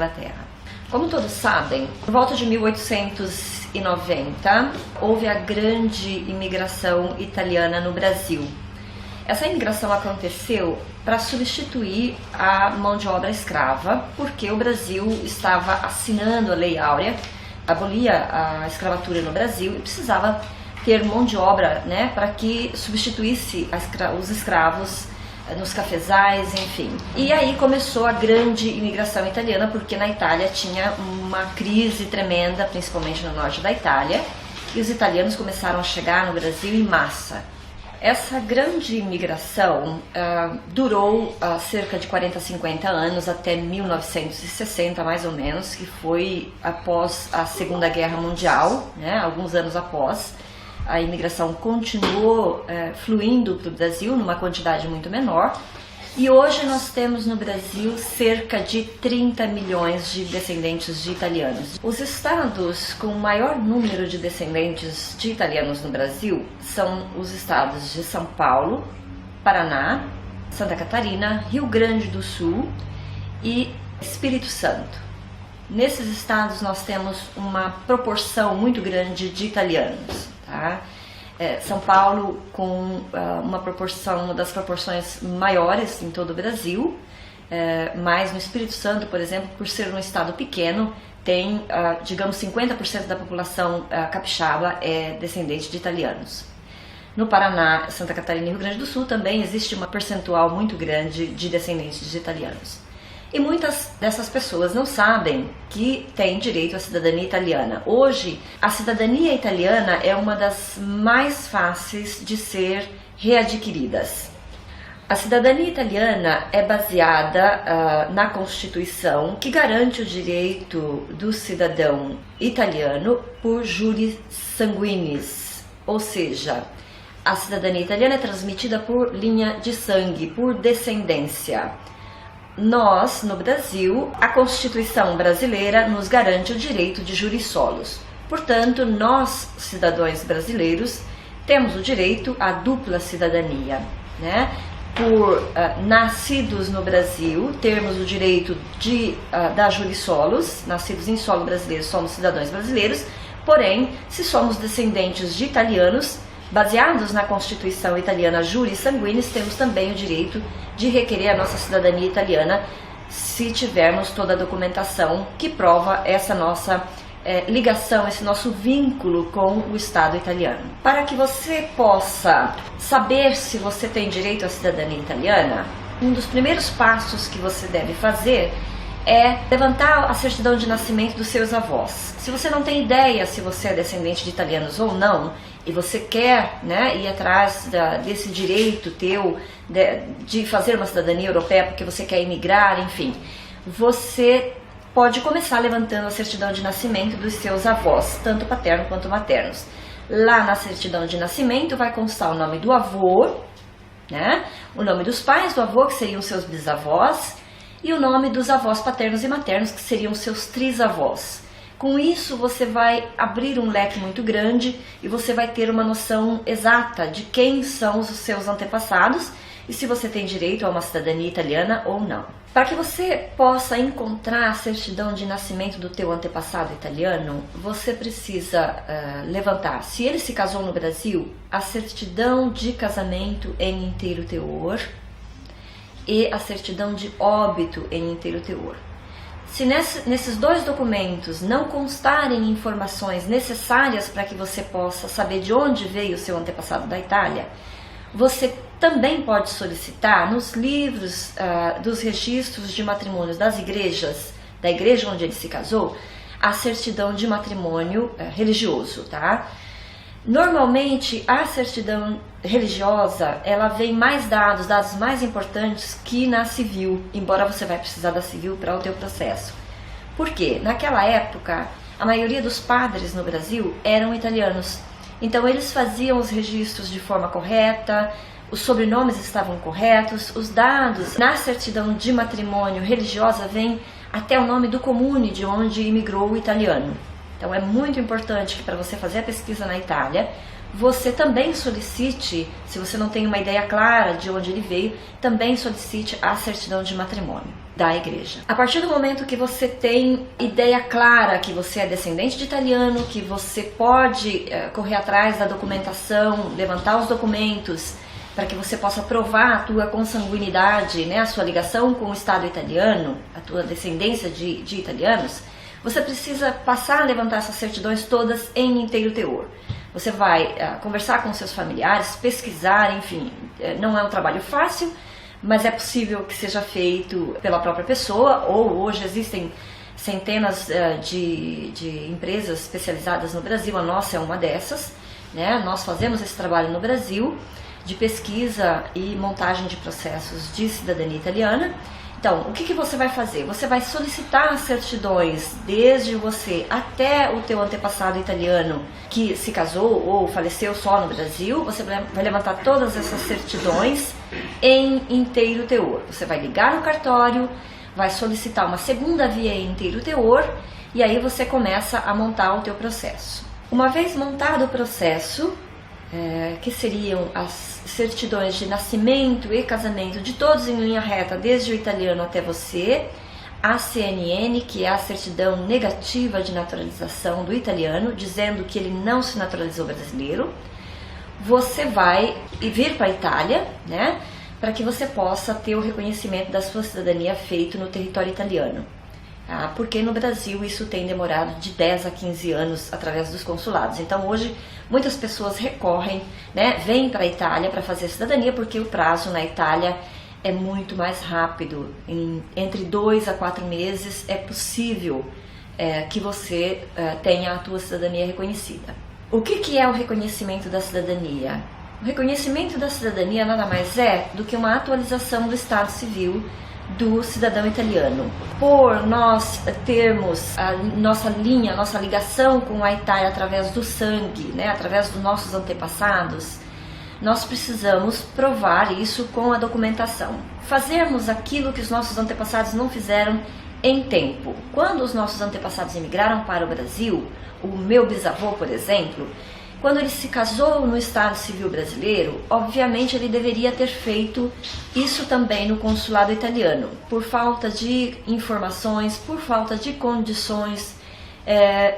Inglaterra. Como todos sabem, por volta de 1890 houve a grande imigração italiana no Brasil. Essa imigração aconteceu para substituir a mão de obra escrava, porque o Brasil estava assinando a Lei Áurea, abolia a escravatura no Brasil e precisava ter mão de obra, né, para que substituísse os escravos nos cafezais, enfim. E aí começou a grande imigração italiana, porque na Itália tinha uma crise tremenda, principalmente no norte da Itália, e os italianos começaram a chegar no Brasil em massa. Essa grande imigração durou cerca de 40 a 50 anos, até 1960 mais ou menos, que foi após a Segunda Guerra Mundial, né, alguns anos após. A imigração continuou fluindo para o Brasil numa quantidade muito menor, e hoje nós temos no Brasil cerca de 30 milhões de descendentes de italianos. Os estados com maior número de descendentes de italianos no Brasil são os estados de São Paulo, Paraná, Santa Catarina, Rio Grande do Sul e Espírito Santo. Nesses estados nós temos uma proporção muito grande de italianos. Tá? São Paulo com uma das proporções maiores em todo o Brasil, mas no Espírito Santo, por exemplo, por ser um estado pequeno, tem, digamos, 50% da população capixaba é descendente de italianos. No Paraná, Santa Catarina e Rio Grande do Sul também existe uma percentual muito grande de descendentes de italianos. E muitas dessas pessoas não sabem que têm direito à cidadania italiana. Hoje, a cidadania italiana é uma das mais fáceis de ser readquiridas. A cidadania italiana é baseada na Constituição, que garante o direito do cidadão italiano por juris sanguinis, ou seja, a cidadania italiana é transmitida por linha de sangue, por descendência. Nós, no Brasil, a Constituição brasileira nos garante o direito de juris solos. Portanto, nós, cidadãos brasileiros, temos o direito à dupla cidadania, né? Por nascidos no Brasil, termos o direito da juris solos, nascidos em solo brasileiro, somos cidadãos brasileiros, porém, se somos descendentes de italianos, baseados na Constituição italiana juris sanguinis, temos também o direito de requerer a nossa cidadania italiana se tivermos toda a documentação que prova essa nossa ligação, esse nosso vínculo com o Estado italiano. Para que você possa saber se você tem direito à cidadania italiana, um dos primeiros passos que você deve fazer é levantar a certidão de nascimento dos seus avós. Se você não tem ideia se você é descendente de italianos ou não, e você quer, né, ir atrás desse direito teu de fazer uma cidadania europeia porque você quer emigrar, enfim, você pode começar levantando a certidão de nascimento dos seus avós, tanto paterno quanto maternos. Lá na certidão de nascimento vai constar o nome do avô, né, o nome dos pais do avô, que seriam seus bisavós, e o nome dos avós paternos e maternos, que seriam seus trisavós. Com isso, você vai abrir um leque muito grande e você vai ter uma noção exata de quem são os seus antepassados e se você tem direito a uma cidadania italiana ou não. Para que você possa encontrar a certidão de nascimento do teu antepassado italiano, você precisa levantar, se ele se casou no Brasil, a certidão de casamento em inteiro teor e a certidão de óbito em inteiro teor. Se nesses dois documentos não constarem informações necessárias para que você possa saber de onde veio o seu antepassado da Itália, você também pode solicitar nos livros dos registros de matrimônios das igrejas, da igreja onde ele se casou, a certidão de matrimônio religioso, tá? Normalmente, a certidão religiosa, ela vem mais dados mais importantes que na civil, embora você vai precisar da civil para o teu processo. Por quê? Naquela época, a maioria dos padres no Brasil eram italianos. Então, eles faziam os registros de forma correta, os sobrenomes estavam corretos, os dados na certidão de matrimônio religiosa vêm até o nome do comune de onde imigrou o italiano. Então é muito importante que para você fazer a pesquisa na Itália, você também solicite, se você não tem uma ideia clara de onde ele veio, também solicite a certidão de matrimônio. da igreja. A partir do momento que você tem ideia clara que você é descendente de italiano, que você pode correr atrás da documentação, levantar os documentos para que você possa provar a tua consanguinidade, né, a sua ligação com o Estado italiano, a tua descendência de italianos, você precisa passar a levantar essas certidões todas em inteiro teor. Você vai conversar com seus familiares, pesquisar, enfim, não é um trabalho fácil, mas é possível que seja feito pela própria pessoa, ou hoje existem centenas de empresas especializadas no Brasil, a nossa é uma dessas, né? Nós fazemos esse trabalho no Brasil de pesquisa e montagem de processos de cidadania italiana. Então, o que você vai fazer? Você vai solicitar as certidões desde você até o teu antepassado italiano que se casou ou faleceu só no Brasil. Você vai levantar todas essas certidões em inteiro teor. Você vai ligar no cartório, vai solicitar uma segunda via em inteiro teor e aí você começa a montar o teu processo. Uma vez montado o processo, que seriam as certidões de nascimento e casamento de todos em linha reta, desde o italiano até você, a CNN, que é a certidão negativa de naturalização do italiano, dizendo que ele não se naturalizou brasileiro, você vai vir para a Itália, né, para que você possa ter o reconhecimento da sua cidadania feito no território italiano. Porque no Brasil isso tem demorado de 10 a 15 anos através dos consulados. Então hoje muitas pessoas recorrem, né, vêm para a Itália para fazer a cidadania, porque o prazo na Itália é muito mais rápido. Entre 2 a 4 meses é possível que você tenha a tua cidadania reconhecida. O que é o reconhecimento da cidadania? O reconhecimento da cidadania nada mais é do que uma atualização do Estado Civil do cidadão italiano. Por nós termos a nossa linha, a nossa ligação com a Itália através do sangue, né, através dos nossos antepassados, nós precisamos provar isso com a documentação. Fazermos aquilo que os nossos antepassados não fizeram em tempo. Quando os nossos antepassados emigraram para o Brasil, o meu bisavô, por exemplo, quando ele se casou no Estado Civil brasileiro, obviamente ele deveria ter feito isso também no consulado italiano. Por falta de informações, por falta de condições,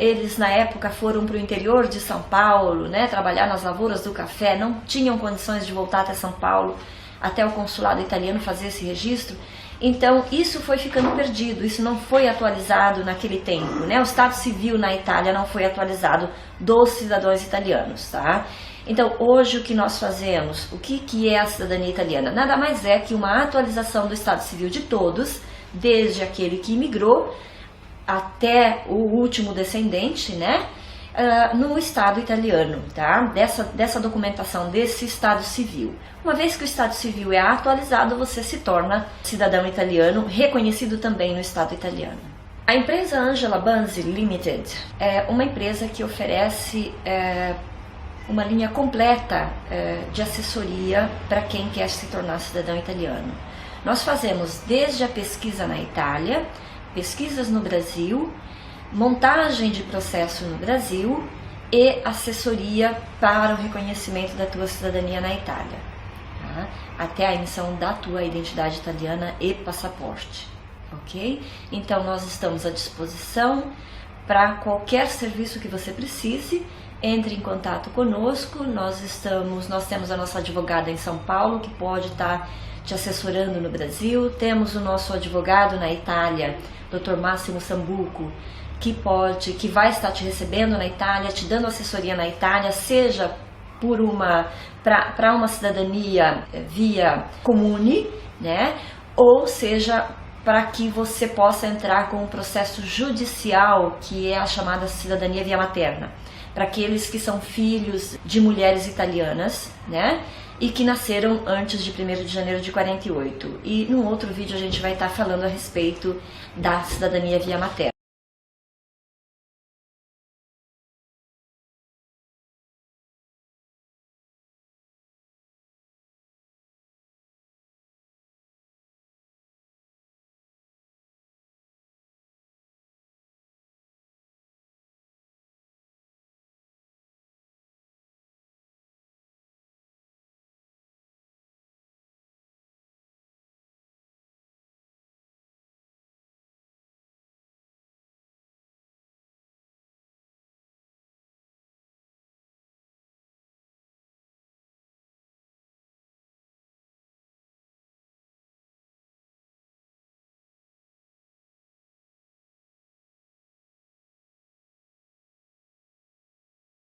eles na época foram para o interior de São Paulo, né, trabalhar nas lavouras do café, não tinham condições de voltar até São Paulo, até o consulado italiano fazer esse registro. Então isso foi ficando perdido, isso não foi atualizado naquele tempo, né? O Estado Civil na Itália não foi atualizado dos cidadãos italianos, tá? Então hoje o que nós fazemos, o que é a cidadania italiana? Nada mais é que uma atualização do Estado Civil de todos, desde aquele que imigrou até o último descendente, né? No Estado italiano, tá? Dessa documentação desse Estado Civil. Uma vez que o Estado Civil é atualizado, você se torna cidadão italiano, reconhecido também no Estado italiano. A empresa Angela Banzi Limited é uma empresa que oferece uma linha completa de assessoria para quem quer se tornar cidadão italiano. Nós fazemos desde a pesquisa na Itália, pesquisas no Brasil, montagem de processo no Brasil e assessoria para o reconhecimento da tua cidadania na Itália, tá? Até a emissão da tua identidade italiana e passaporte, ok? Então nós estamos à disposição para qualquer serviço que você precise. Entre em contato conosco. Nós temos a nossa advogada em São Paulo que pode estar te assessorando no Brasil. Temos o nosso advogado na Itália, Dr. Massimo Sambuco, que vai estar te recebendo na Itália, te dando assessoria na Itália, seja para uma cidadania via comune, né? Ou seja, para que você possa entrar com um processo judicial, que é a chamada cidadania via materna, para aqueles que são filhos de mulheres italianas, né? E que nasceram antes de 1º de janeiro de 48. E num outro vídeo a gente vai estar falando a respeito da cidadania via materna.